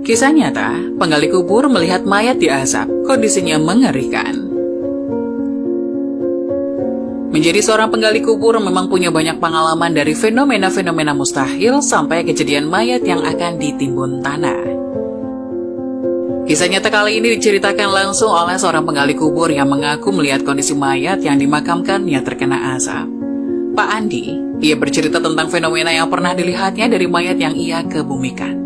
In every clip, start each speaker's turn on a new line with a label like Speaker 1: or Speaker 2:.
Speaker 1: Kisah nyata, penggali kubur melihat mayat diazab, kondisinya mengerikan. Menjadi seorang penggali kubur memang punya banyak pengalaman dari fenomena-fenomena mustahil sampai kejadian mayat yang akan ditimbun tanah. Kisah nyata kali ini diceritakan langsung oleh seorang penggali kubur yang mengaku melihat kondisi mayat yang dimakamkannya terkena azab. Pak Andi, ia bercerita tentang fenomena yang pernah dilihatnya dari mayat yang ia kebumikan.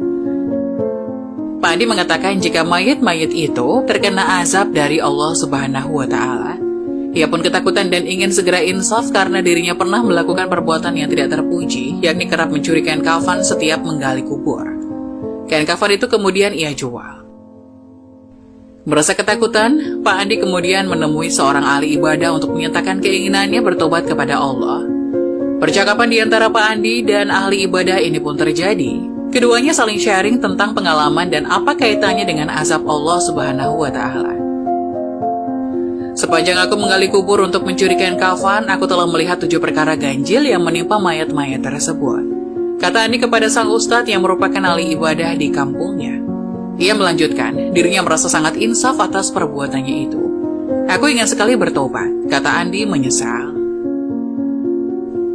Speaker 1: Pak Andi mengatakan jika mayat-mayat itu terkena azab dari Allah Subhanahu wa Ta'ala. Ia pun ketakutan dan ingin segera insaf karena dirinya pernah melakukan perbuatan yang tidak terpuji, yakni kerap mencuri kain kafan setiap menggali kubur. Kain kafan itu kemudian ia jual. Merasa ketakutan, Pak Andi kemudian menemui seorang ahli ibadah untuk menyatakan keinginannya bertobat kepada Allah. Percakapan di antara Pak Andi dan ahli ibadah ini pun terjadi. Keduanya saling sharing tentang pengalaman dan apa kaitannya dengan azab Allah Subhanahu wa Ta'ala. Sepanjang aku menggali kubur untuk mencuri kain kafan, aku telah melihat 7 perkara ganjil yang menimpa mayat-mayat tersebut. Kata Andi kepada sang ustadz yang merupakan ahli ibadah di kampungnya. Ia melanjutkan, dirinya merasa sangat insaf atas perbuatannya itu. Aku ingin sekali bertobat, kata Andi menyesal.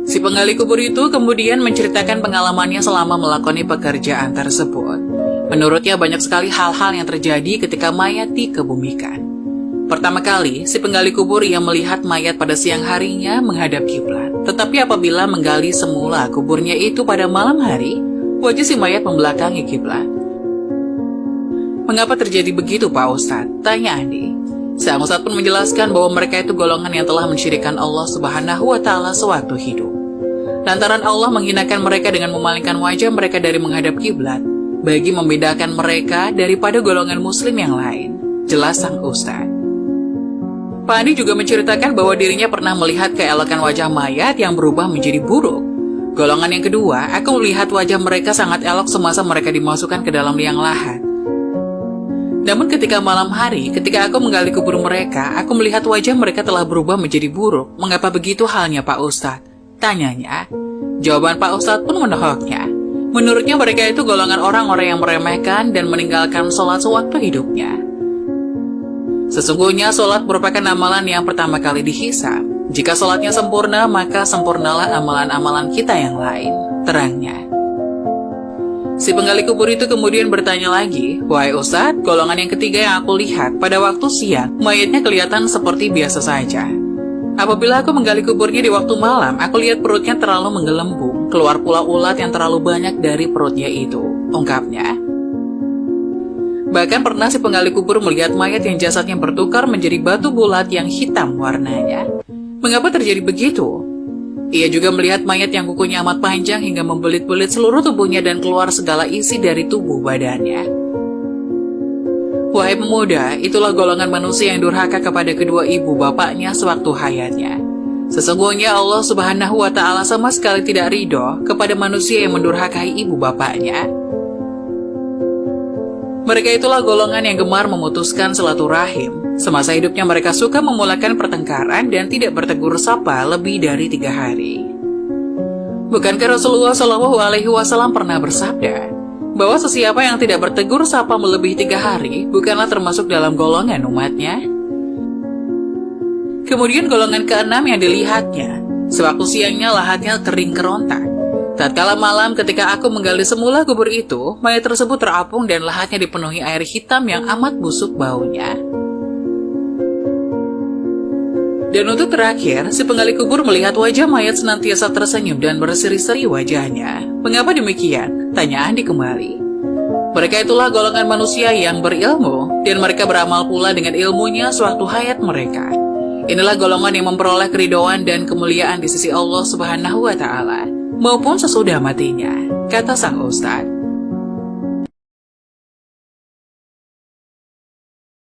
Speaker 1: Si penggali kubur itu kemudian menceritakan pengalamannya selama melakoni pekerjaan tersebut. Menurutnya banyak sekali hal-hal yang terjadi ketika mayat dikebumikan. Pertama kali, si penggali kubur yang melihat mayat pada siang harinya menghadap kiblat. Tetapi apabila menggali semula kuburnya itu pada malam hari, wajah si mayat membelakangi kiblat. Mengapa terjadi begitu, Pak Ustadz? Tanya Andi. Sang Ustadz pun menjelaskan bahwa mereka itu golongan yang telah mensyirikkan Allah Subhanahu wa Ta'ala sewaktu hidup. Lantaran Allah menghinakan mereka dengan memalingkan wajah mereka dari menghadap kiblat, bagi membedakan mereka daripada golongan muslim yang lain. Jelas sang Ustadz. Pak Andi juga menceritakan bahwa dirinya pernah melihat keelokan wajah mayat yang berubah menjadi buruk. Golongan yang kedua, aku melihat wajah mereka sangat elok semasa mereka dimasukkan ke dalam liang lahat. Namun ketika malam hari, ketika aku menggali kubur mereka, aku melihat wajah mereka telah berubah menjadi buruk. Mengapa begitu halnya, Pak Ustadz? Tanyanya. Jawaban Pak Ustadz pun menohoknya. Menurutnya mereka itu golongan orang-orang yang meremehkan dan meninggalkan sholat sewaktu hidupnya. Sesungguhnya sholat merupakan amalan yang pertama kali dihisab. Jika sholatnya sempurna, maka sempurnalah amalan-amalan kita yang lain. Terangnya. Si penggali kubur itu kemudian bertanya lagi, wahai Ustadz, golongan yang ketiga yang aku lihat pada waktu siang, mayatnya kelihatan seperti biasa saja. Apabila aku menggali kuburnya di waktu malam, aku lihat perutnya terlalu menggelembung, keluar pula ulat yang terlalu banyak dari perutnya itu, ungkapnya. Bahkan pernah si penggali kubur melihat mayat yang jasadnya bertukar menjadi batu bulat yang hitam warnanya. Mengapa terjadi begitu? Ia juga melihat mayat yang kukunya amat panjang hingga membelit-belit seluruh tubuhnya dan keluar segala isi dari tubuh badannya. Wahai pemuda, itulah golongan manusia yang durhaka kepada kedua ibu bapaknya sewaktu hayatnya. Sesungguhnya Allah Subhanahu wa Ta'ala sama sekali tidak ridho kepada manusia yang mendurhakai ibu bapaknya. Mereka itulah golongan yang gemar memutuskan silaturahim. Semasa hidupnya mereka suka memulakan pertengkaran dan tidak bertegur sapa lebih dari 3 hari. Bukankah Rasulullah SAW pernah bersabda bahwa sesiapa yang tidak bertegur sapa melebihi 3 hari bukanlah termasuk dalam golongan umatnya? Kemudian golongan keenam yang dilihatnya, sewaktu siangnya lahatnya kering kerontak. Tatkala malam ketika aku menggali semula kubur itu, mayat tersebut terapung dan lahatnya dipenuhi air hitam yang amat busuk baunya. Dan untuk terakhir, si penggali kubur melihat wajah mayat senantiasa tersenyum dan berseri-seri wajahnya. Mengapa demikian? Tanya Andi kembali. Mereka itulah golongan manusia yang berilmu, dan mereka beramal pula dengan ilmunya sewaktu hayat mereka. Inilah golongan yang memperoleh keridhaan dan kemuliaan di sisi Allah Subhanahu wa Ta'ala, maupun sesudah matinya, kata sang Ustadz.